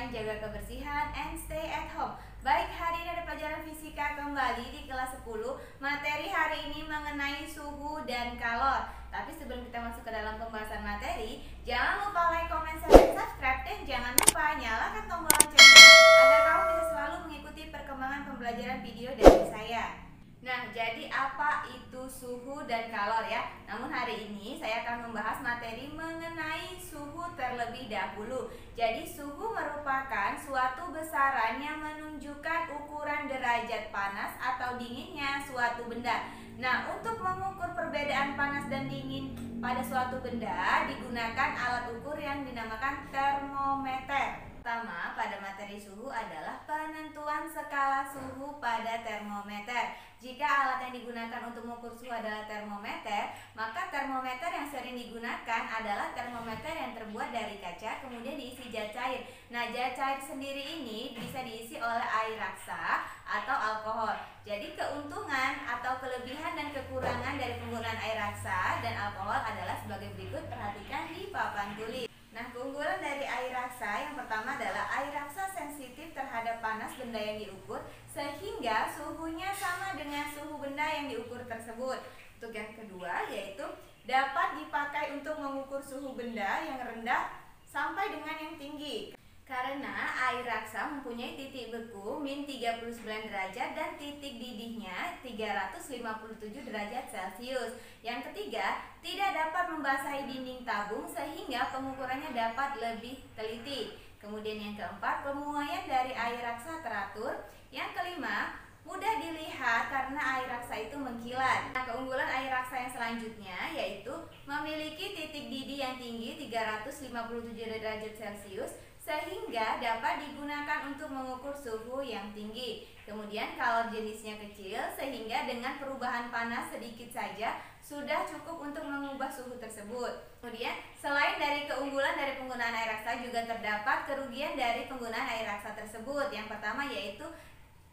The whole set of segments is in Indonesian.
yang jaga kebersihan and stay at home. Baik, hari ini ada pelajaran fisika kembali di kelas 10. Materi hari ini mengenai suhu dan kalor. Tapi sebelum kita masuk ke dalam pembahasan materi, jangan lupa like, comment, share, dan subscribe. Dan jangan lupa nyalakan tombol loncengnya agar kamu bisa selalu mengikuti perkembangan pembelajaran video dari saya. Nah, jadi apa itu suhu dan kalor ya? Namun hari ini saya akan membahas materi mengenai suhu terlebih dahulu. Jadi suhu merupakan suatu besaran yang menunjukkan ukuran derajat panas atau dinginnya suatu benda. Nah, untuk mengukur perbedaan panas dan dingin pada suatu benda digunakan alat ukur yang dinamakan termometer. Pertama, pada materi suhu adalah penentuan skala suhu pada termometer. Jika alat yang digunakan untuk mengukur suhu adalah termometer, maka termometer yang sering digunakan adalah termometer yang terbuat dari kaca kemudian diisi zat cair. Nah, zat cair sendiri ini bisa diisi oleh air raksa atau alkohol. Jadi keuntungan atau kelebihan dan kekurangan dari penggunaan air raksa dan alkohol adalah sebagai berikut. Perhatikan di papan tulis. Nah, keunggulan dari air raksa yang pertama adalah air raksa sensitif terhadap panas benda yang diukur sehingga suhunya sama dengan suhu benda yang diukur tersebut. Untuk yang kedua yaitu dapat dipakai untuk mengukur suhu benda yang rendah sampai dengan yang tinggi. Karena air raksa mempunyai titik beku min 39 derajat dan titik didihnya 357 derajat Celcius. Yang ketiga, tidak dapat membasahi dinding tabung sehingga pengukurannya dapat lebih teliti. Kemudian yang keempat, pemuaian dari air raksa teratur. Yang kelima, mudah dilihat karena air raksa itu mengkilat. Nah, keunggulan air raksa yang selanjutnya yaitu memiliki titik didih yang tinggi 357 derajat Celcius sehingga dapat digunakan untuk mengukur suhu yang tinggi. Kemudian kalor jenisnya kecil sehingga dengan perubahan panas sedikit saja sudah cukup untuk mengubah suhu tersebut. Kemudian selain dari keunggulan dari penggunaan air raksa juga terdapat kerugian dari penggunaan air raksa tersebut. Yang pertama yaitu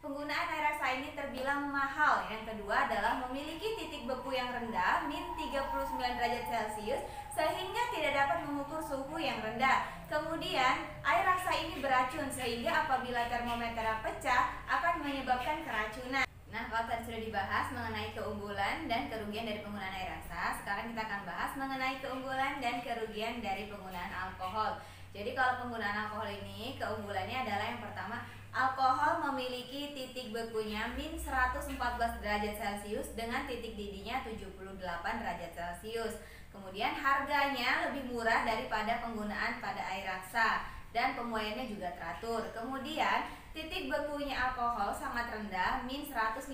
penggunaan air raksa ini terbilang mahal. Yang kedua adalah memiliki titik beku yang rendah min 39 derajat Celcius sehingga tidak dapat mengukur suhu yang rendah. Kemudian air raksa ini beracun sehingga apabila termometer pecah akan menyebabkan keracunan. Nah, kalau tadi sudah dibahas mengenai keunggulan dan kerugian dari penggunaan air raksa, sekarang kita akan bahas mengenai keunggulan dan kerugian dari penggunaan alkohol. Jadi kalau penggunaan alkohol ini keunggulannya adalah yang pertama, alkohol memiliki titik bekunya min 114 derajat Celcius dengan titik didihnya 78 derajat Celcius. Kemudian harganya lebih murah daripada penggunaan pada air raksa dan pemuaiannya juga teratur. Kemudian titik bekunya alkohol sangat rendah min 115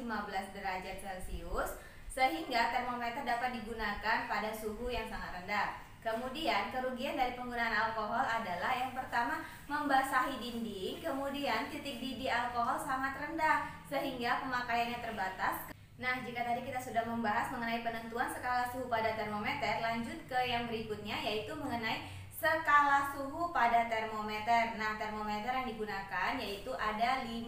derajat Celcius sehingga termometer dapat digunakan pada suhu yang sangat rendah. Kemudian kerugian dari penggunaan alkohol adalah yang pertama membasahi dinding, kemudian titik didih alkohol sangat rendah sehingga pemakaiannya terbatas. Nah, jika tadi kita sudah membahas mengenai penentuan skala suhu pada termometer, lanjut ke yang berikutnya yaitu mengenai skala suhu pada termometer. Nah, termometer yang digunakan yaitu ada 5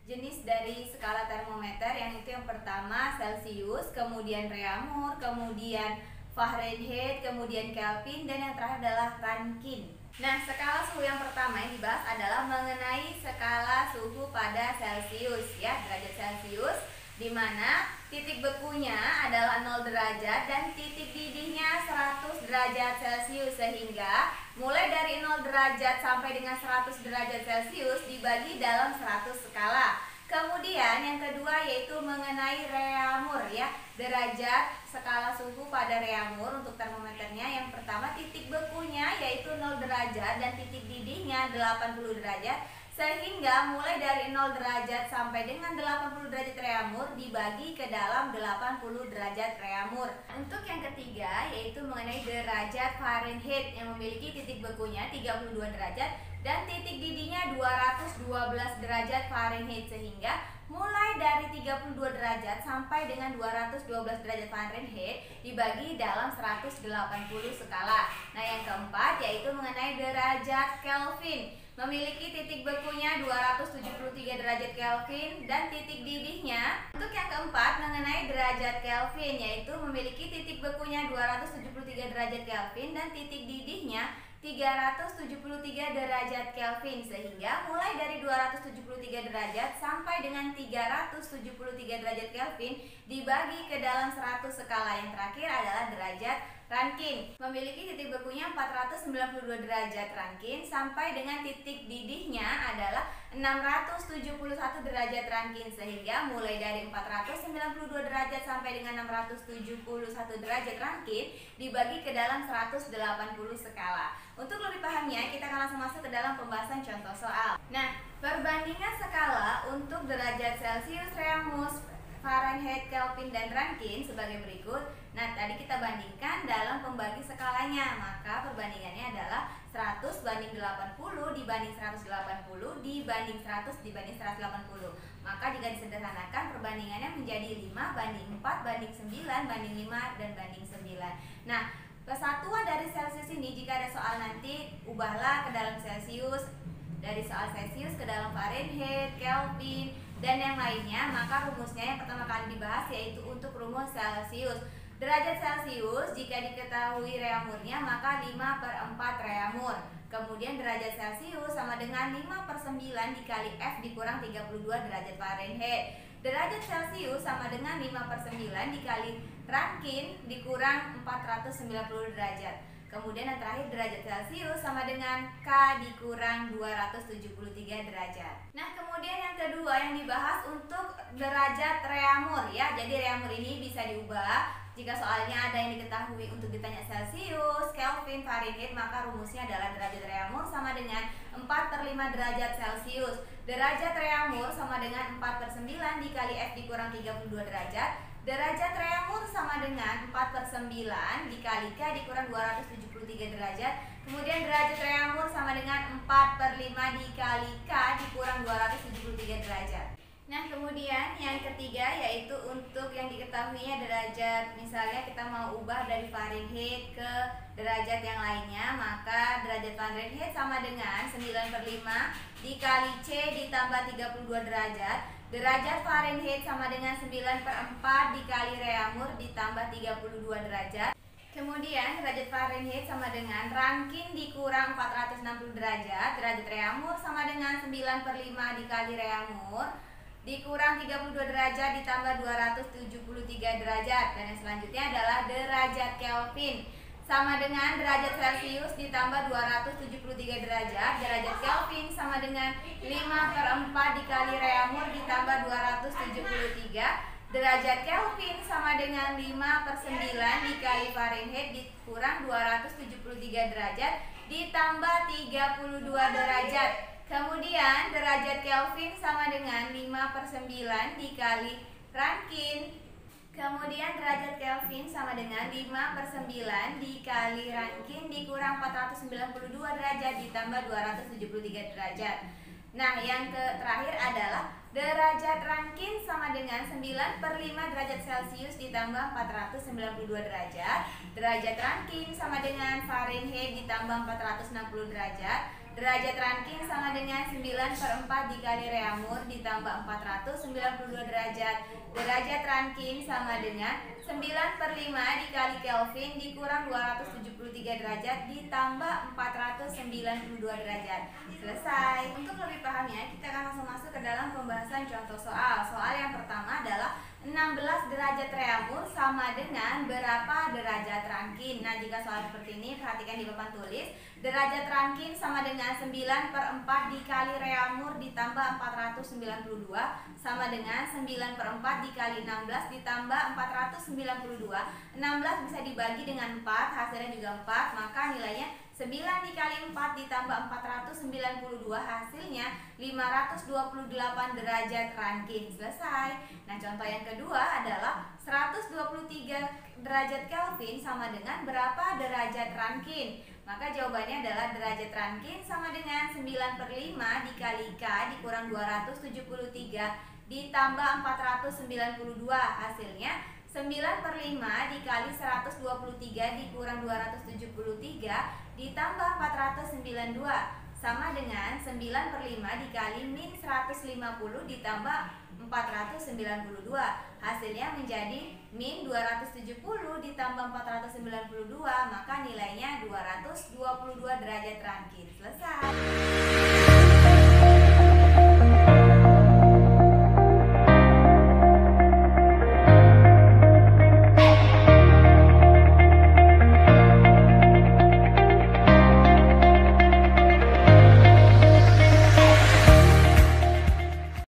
jenis dari skala termometer, yang itu yang pertama Celcius, kemudian Reaumur, kemudian Fahrenheit, kemudian Kelvin, dan yang terakhir adalah Rankine. Nah, skala suhu yang pertama yang dibahas adalah mengenai skala suhu pada Celcius ya, derajat Celcius, di mana titik bekunya adalah 0 derajat dan titik didihnya 100 derajat Celcius sehingga mulai dari 0 derajat sampai dengan 100 derajat Celcius dibagi dalam 100 skala. Kemudian yang kedua yaitu mengenai Reaumur ya, derajat skala suhu pada Reaumur untuk termometernya. Yang pertama titik bekunya yaitu 0 derajat dan titik didihnya 80 derajat sehingga mulai dari 0 derajat sampai dengan 80 derajat Reaumur dibagi ke dalam 80 derajat Reaumur. Untuk yang ketiga yaitu mengenai derajat Fahrenheit yang memiliki titik bekunya 32 derajat dan titik didihnya 212 derajat Fahrenheit sehingga mulai dari 32 derajat sampai dengan 212 derajat Fahrenheit dibagi dalam 180 skala. Nah, yang keempat yaitu mengenai derajat Kelvin, memiliki titik bekunya 273 derajat Kelvin dan titik didihnya. Untuk yang keempat mengenai derajat Kelvin yaitu memiliki titik bekunya 273 derajat Kelvin dan titik didihnya 373 derajat Kelvin, sehingga mulai dari 273 derajat sampai dengan 373 derajat Kelvin dibagi ke dalam 100 skala yang terakhir adalah derajat Rankine. Memiliki titik bekunya 492 derajat Rankine sampai dengan titik didihnya adalah 671 derajat Rankine, sehingga mulai dari 492 derajat sampai dengan 671 derajat Rankine dibagi ke dalam 180 skala. Untuk lebih pahamnya, kita akan langsung masuk ke dalam pembahasan contoh soal. Nah, perbandingan skala untuk derajat Celcius, Reamus, Fahrenheit, Kelvin, dan Rankine sebagai berikut. Nah, tadi kita bandingkan dalam pembagi skalanya, maka perbandingannya adalah 100 banding 80 dibanding 180 dibanding 100 dibanding 180. Maka jika disederhanakan, perbandingannya menjadi 5 banding 4 banding 9 banding 5 dan banding 9. Nah, kesatuan dari Celcius ini jika ada soal nanti ubahlah ke dalam Celcius, dari soal Celcius ke dalam Fahrenheit, Kelvin, dan yang lainnya. Maka rumusnya yang pertama kali dibahas yaitu untuk rumus Celcius. Derajat Celcius jika diketahui reamurnya maka 5/4 reamur. Kemudian derajat Celcius sama dengan 5/9 dikali F dikurang 32 derajat Fahrenheit. Derajat Celcius sama dengan 5/9 dikali Rankine dikurang 490 derajat. Kemudian yang terakhir derajat Celcius sama dengan K dikurang 273 derajat. Nah, kemudian yang kedua yang dibahas untuk derajat reamur ya. Jadi reamur ini bisa diubah jika soalnya ada yang diketahui untuk ditanya Celcius, Kelvin, Fahrenheit, maka rumusnya adalah derajat reamur sama dengan 4/5 derajat Celcius. Derajat reamur sama dengan 4/9 dikali F dikurang 32 derajat. Derajat reamur sama dengan 4/9 dikali K dikurang 273 derajat. Kemudian derajat reamur sama dengan 4/5 dikali K dikurang 273 derajat. Nah, kemudian yang ketiga yaitu untuk yang diketahuinya derajat, misalnya kita mau ubah dari Fahrenheit ke derajat yang lainnya, maka derajat Fahrenheit sama dengan 9/5 dikali C ditambah 32 derajat. Derajat Fahrenheit sama dengan 9/4 dikali reamur ditambah 32 derajat. Kemudian derajat Fahrenheit sama dengan Rankine dikurang 460 derajat. Derajat reamur sama dengan 9/5 dikali reamur dikurang 32 derajat ditambah 273 derajat. Dan yang selanjutnya adalah derajat Kelvin sama dengan derajat Celcius ditambah 273 derajat. Derajat Kelvin sama dengan 5/4 dikali reamur ditambah 273. Derajat Kelvin sama dengan 5/9 dikali Fahrenheit dikurang 273 derajat ditambah 32 derajat. Kemudian derajat Kelvin sama dengan 5/9 dikali Rankine. Kemudian derajat Kelvin sama dengan 5/9 dikali Rankine dikurang 492 derajat ditambah 273 derajat. Nah, yang terakhir adalah derajat Rankine sama dengan 9/5 derajat Celcius ditambah 492 derajat. Derajat Rankine sama dengan Fahrenheit ditambah 460 derajat. Derajat Rankine sama dengan 9/4 dikali reamur ditambah 492 derajat. Derajat Rankine sama dengan 9/5 dikali Kelvin dikurang 273 derajat ditambah 492 derajat. Selesai. Untuk lebih pahamnya, kita akan langsung masuk ke dalam pembahasan contoh soal. Soal yang pertama adalah 16 derajat reamur sama dengan berapa derajat Rankine. Nah, jika soal seperti ini, perhatikan di papan tulis. Derajat Rankine sama dengan 9/4 dikali reamur ditambah 492 sama dengan 9/4 dikali 16 ditambah 492. 16 bisa dibagi dengan 4, hasilnya juga 4, maka nilainya 9 dikali 4 ditambah 492, hasilnya 528 derajat Rankine. Selesai. Nah, contoh yang kedua adalah 123 derajat Kelvin sama dengan berapa derajat Rankine. Maka jawabannya adalah derajat Rankine sama dengan 9/5 dikali K dikurang 273 ditambah 492, hasilnya 9/5 dikali 123 dikurang 273 ditambah 492. sama dengan 9/5 dikali min 150 ditambah 492. Hasilnya menjadi min 270 ditambah 492, maka nilainya 222 derajat rangkit. Selesai.